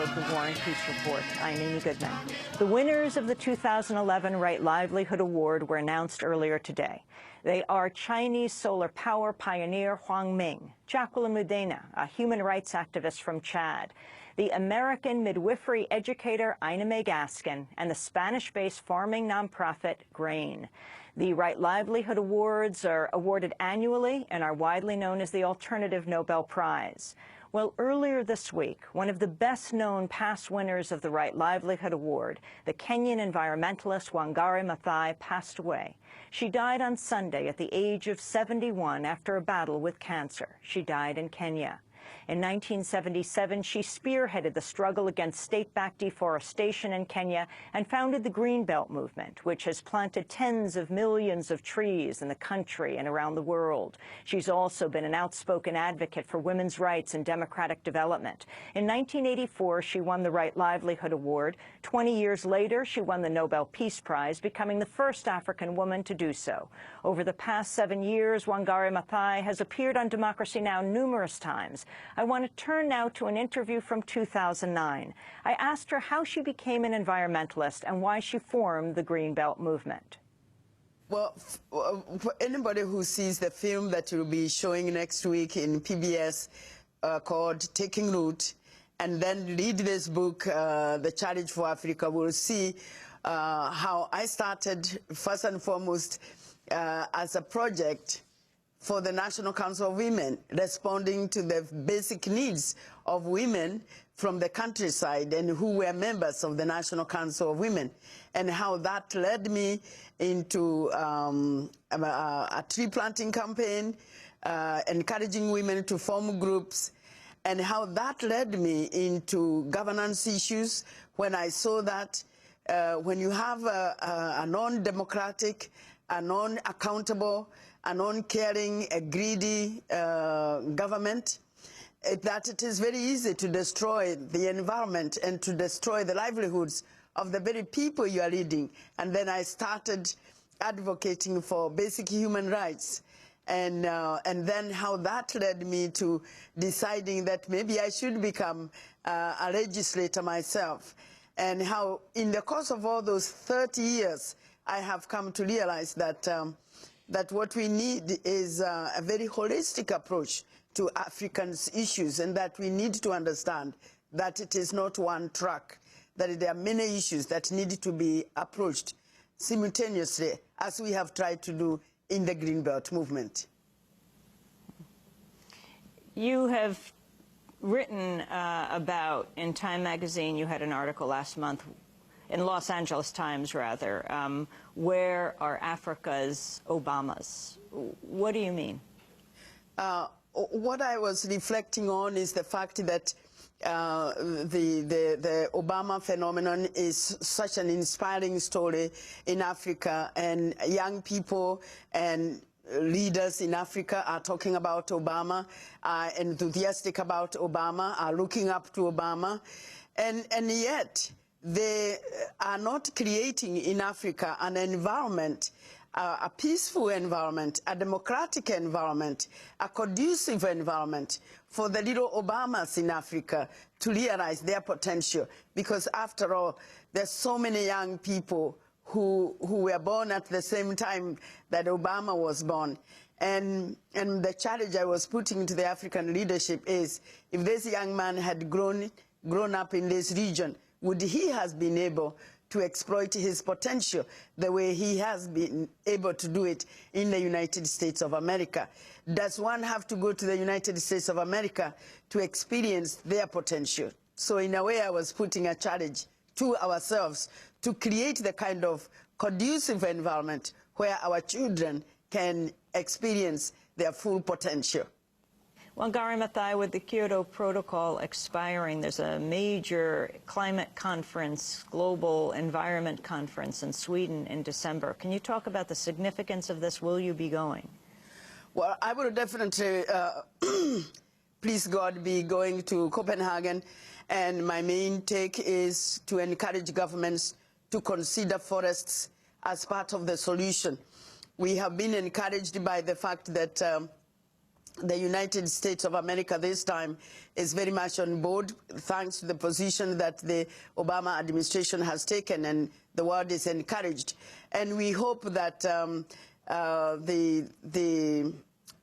of the War and Peace Report. I'm Amy Goodman. The winners of the 2011 Right Livelihood Award were announced earlier today. They are Chinese solar power pioneer Huang Ming, Jacqueline Mudena, a human rights activist from Chad, the American midwifery educator Ina May Gaskin, and the Spanish-based farming nonprofit Grain. The Right Livelihood Awards are awarded annually and are widely known as the Alternative Nobel Prize. Well, earlier this week, one of the best-known past winners of the Right Livelihood Award, the Kenyan environmentalist Wangari Maathai, passed away. She died on Sunday at the age of 71 after a battle with cancer. She died in Kenya. In 1977, she spearheaded the struggle against state-backed deforestation in Kenya and founded the Greenbelt movement, which has planted tens of millions of trees in the country and around the world. She's also been an outspoken advocate for women's rights and democratic development. In 1984, she won the Right Livelihood Award. 20 years later, she won the Nobel Peace Prize, becoming the first African woman to do so. Over the past 7 years, Wangari Maathai has appeared on Democracy Now! Numerous times. I want to turn now to an interview from 2009. I asked her how she became an environmentalist and why she formed the Greenbelt movement. Well, for anybody who sees the film that you'll be showing next week in PBS called Taking Root, and then read this book, The Challenge for Africa, will see how I started, first and foremost, as a project for the National Council of Women, responding to the basic needs of women from the countryside and who were members of the National Council of Women, and how that led me into a tree planting campaign, encouraging women to form groups, and how that led me into governance issues when I saw that when you have a non-democratic, a non-accountable, a non-caring, a greedy government, that it is very easy to destroy the environment and to destroy the livelihoods of the very people you are leading. And then I started advocating for basic human rights. And then how that led me to deciding that maybe I should become a legislator myself. And how in the course of all those 30 years, I have come to realize that that what we need is a very holistic approach to Africans' issues, and that we need to understand that it is not one track, that there are many issues that need to be approached simultaneously, as we have tried to do in the Greenbelt movement. You have written about, in Time magazine, you had an article last month, in Los Angeles Times, rather, where are Africa's Obamas? What do you mean? What I was reflecting on is the fact that the Obama phenomenon is such an inspiring story in Africa, and young people and leaders in Africa are talking about Obama, are enthusiastic about Obama, are looking up to Obama, and yet they are not creating in Africa an environment, a peaceful environment, a democratic environment, a conducive environment for the little Obamas in Africa to realize their potential. Because after all, there's so many young people who were born at the same time that Obama was born. And the challenge I was putting to the African leadership is, if this young man had grown up in this region, would he have been able to exploit his potential the way he has been able to do it in the United States of America? Does one have to go to the United States of America to experience their potential? So in a way, I was putting a challenge to ourselves to create the kind of conducive environment where our children can experience their full potential. Wangari Maathai, with the Kyoto Protocol expiring, there's a major climate conference, global environment conference in Sweden in December. Can you talk about the significance of this? Will you be going? Well, I will definitely, please God, be going to Copenhagen. And my main take is to encourage governments to consider forests as part of the solution. We have been encouraged by the fact that the United States of America this time is very much on board, thanks to the position that the Obama administration has taken, and the world is encouraged. And we hope that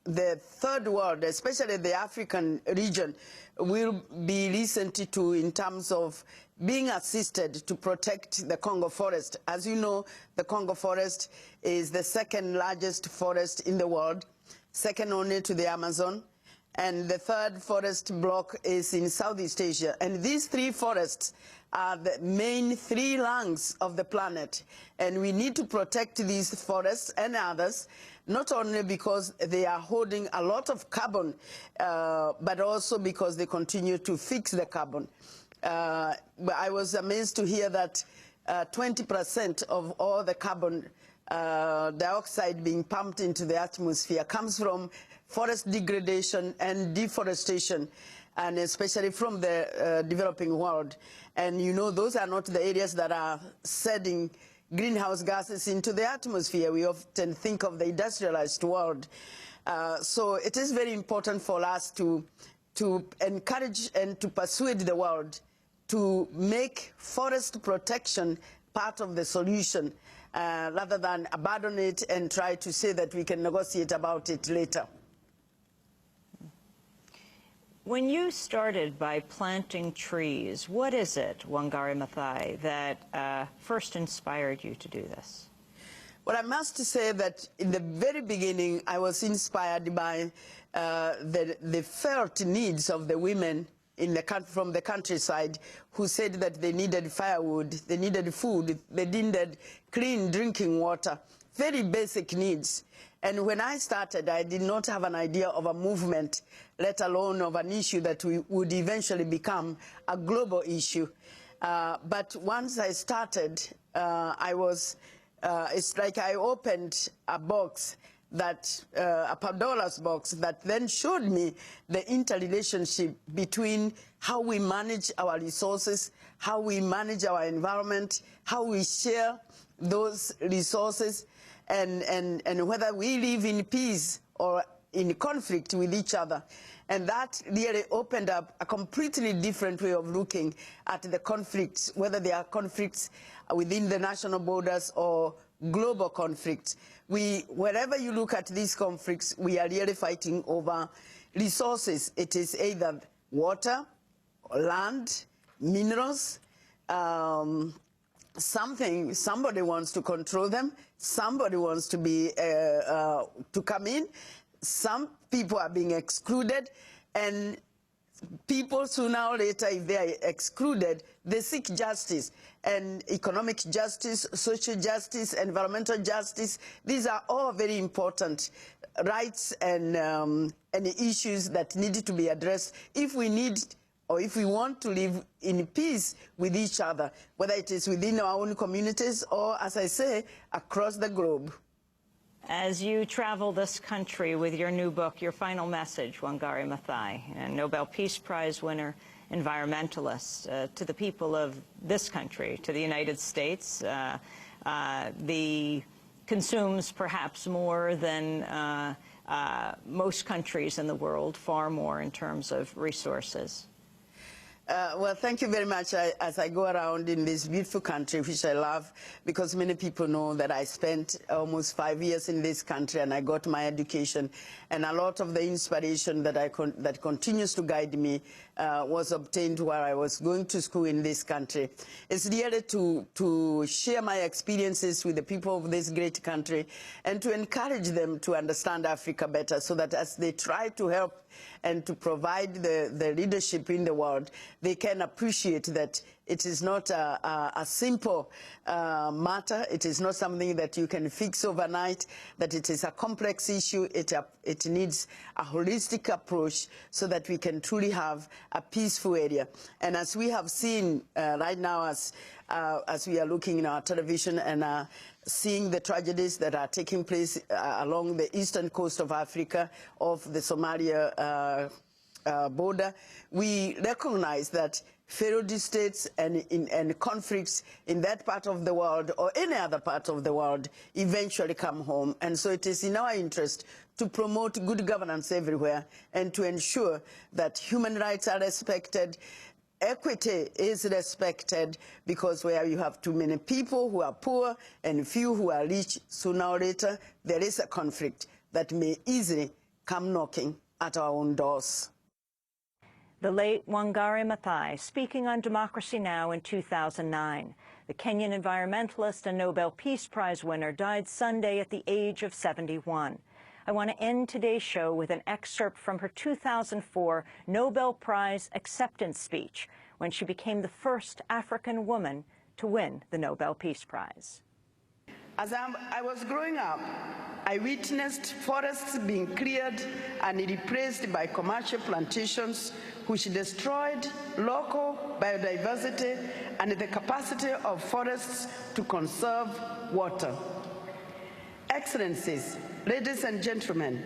the third world, especially the African region, will be listened to in terms of being assisted to protect the Congo forest. As you know, the Congo forest is the second largest forest in the world, second only to the Amazon, and the third forest block is in Southeast Asia. And these three forests are the main three lungs of the planet, and we need to protect these forests and others, not only because they are holding a lot of carbon, but also because they continue to fix the carbon. I was amazed to hear that 20% of all the carbon dioxide being pumped into the atmosphere comes from forest degradation and deforestation, and especially from the developing world. And you know, those are not the areas that are shedding greenhouse gases into the atmosphere. We often think of the industrialized world. So it is very important for us to encourage and to persuade the world to make forest protection part of the solution, rather than abandon it and try to say that we can negotiate about it later. When you started by planting trees, what is it, Wangari Maathai, that first inspired you to do this? Well, I must say that in the very beginning, I was inspired by the felt needs of the women from the countryside who said that they needed firewood, they needed food, they needed clean drinking water, very basic needs. And when I started, I did not have an idea of a movement, let alone of an issue that would eventually become a global issue. But once I started, it's like I opened a box, a Pandora's box, that then showed me the interrelationship between how we manage our resources, how we manage our environment, how we share those resources, and whether we live in peace or in conflict with each other. And that really opened up a completely different way of looking at the conflicts, whether they are conflicts within the national borders or global conflicts. Wherever you look at these conflicts, we are really fighting over resources. It is either water, land, minerals, somebody wants to control them, somebody wants to be to come in, some people are being excluded, and people sooner or later, if they are excluded, they seek justice, and economic justice, social justice, environmental justice. These are all very important rights and issues that need to be addressed if we need or if we want to live in peace with each other, whether it is within our own communities or, as I say, across the globe. As you travel this country with your new book, your final message, Wangari Maathai, a Nobel Peace Prize winner, environmentalist, to the people of this country, to the United States, consumes perhaps more than most countries in the world, far more in terms of resources. Well, thank you very much. As I go around in this beautiful country, which I love, because many people know that I spent almost 5 years in this country and I got my education, and a lot of the inspiration that continues to guide me was obtained while I was going to school in this country. It's really to share my experiences with the people of this great country and to encourage them to understand Africa better, so that as they try to help and to provide the leadership in the world, they can appreciate that it is not a simple matter. It is not something that you can fix overnight, that it is a complex issue. It needs a holistic approach so that we can truly have a peaceful area. And as we have seen right now, as we are looking in our television and seeing the tragedies that are taking place along the eastern coast of Africa, of the Somalia border, we recognize that failed states and conflicts in that part of the world or any other part of the world eventually come home. And so it is in our interest to promote good governance everywhere and to ensure that human rights are respected, equity is respected, because where you have too many people who are poor and few who are rich, sooner or later there is a conflict that may easily come knocking at our own doors. The late Wangari Maathai, speaking on Democracy Now! In 2009. The Kenyan environmentalist and Nobel Peace Prize winner died Sunday at the age of 71. I want to end today's show with an excerpt from her 2004 Nobel Prize acceptance speech, when she became the first African woman to win the Nobel Peace Prize. As I was growing up, I witnessed forests being cleared and replaced by commercial plantations, which destroyed local biodiversity and the capacity of forests to conserve water. Excellencies, ladies and gentlemen,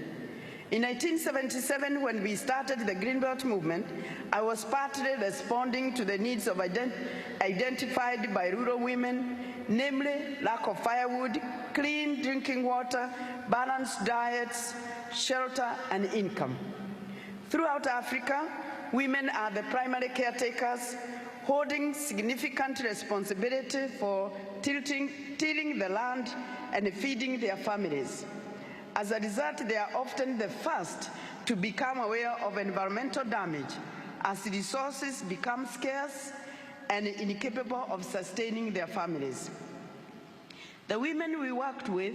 in 1977, when we started the Greenbelt movement, I was partly responding to the needs of identified by rural women, namely lack of firewood, clean drinking water, balanced diets, shelter, and income. Throughout Africa, women are the primary caretakers, holding significant responsibility for tilling the land and feeding their families. As a result, they are often the first to become aware of environmental damage as resources become scarce and incapable of sustaining their families. The women we worked with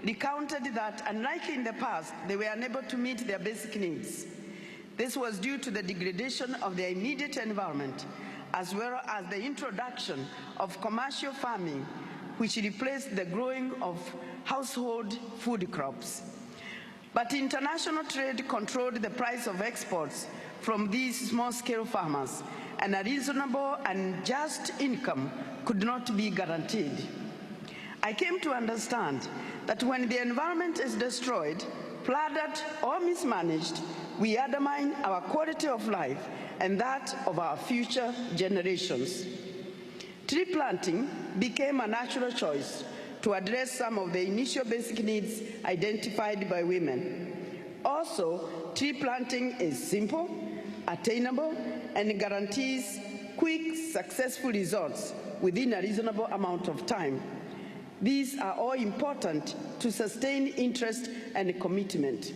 recounted that, unlike in the past, they were unable to meet their basic needs. This was due to the degradation of their immediate environment, as well as the introduction of commercial farming, which replaced the growing of household food crops. But international trade controlled the price of exports from these small-scale farmers, and a reasonable and just income could not be guaranteed. I came to understand that when the environment is destroyed, plundered, or mismanaged, we undermine our quality of life and that of our future generations. Tree planting became a natural choice to address some of the initial basic needs identified by women. Also, tree planting is simple, attainable, and guarantees quick, successful results within a reasonable amount of time. These are all important to sustain interest and commitment.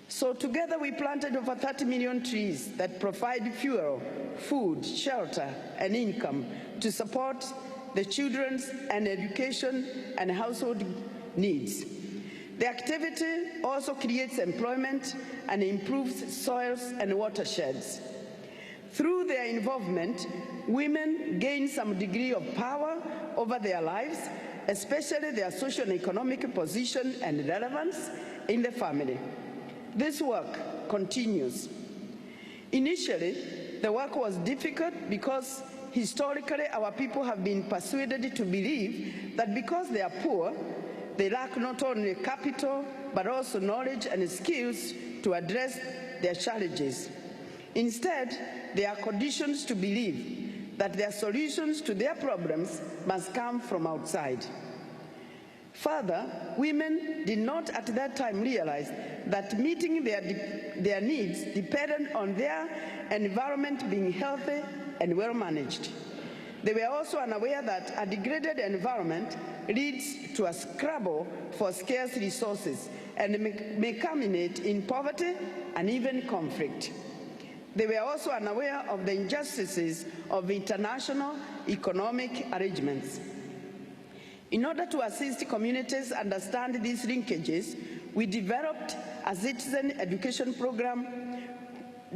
So together we planted over 30 million trees that provide fuel, food, shelter, and income to support the children's and education and household needs. The activity also creates employment and improves soils and watersheds. Through their involvement, women gain some degree of power over their lives, especially their social and economic position and relevance in the family. This work continues. Initially, the work was difficult because historically our people have been persuaded to believe that because they are poor, they lack not only capital, but also knowledge and skills to address their challenges. Instead, they are conditioned to believe that their solutions to their problems must come from outside. Further, women did not at that time realize that meeting their needs depended on their environment being healthy and well managed. They were also unaware that a degraded environment leads to a scramble for scarce resources and may culminate in poverty and even conflict. They were also unaware of the injustices of international economic arrangements. In order to assist communities understand these linkages, we developed a citizen education program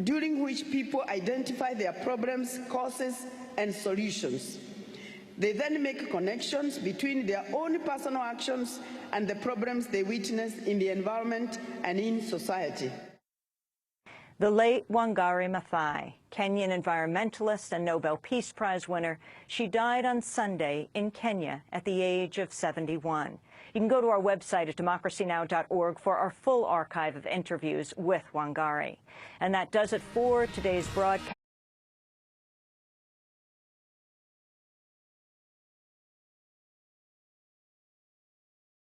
during which people identify their problems, causes, and solutions. They then make connections between their own personal actions and the problems they witness in the environment and in society. The late Wangari Maathai, Kenyan environmentalist and Nobel Peace Prize winner, she died on Sunday in Kenya at the age of 71. You can go to our website at democracynow.org for our full archive of interviews with Wangari. And that does it for today's broadcast.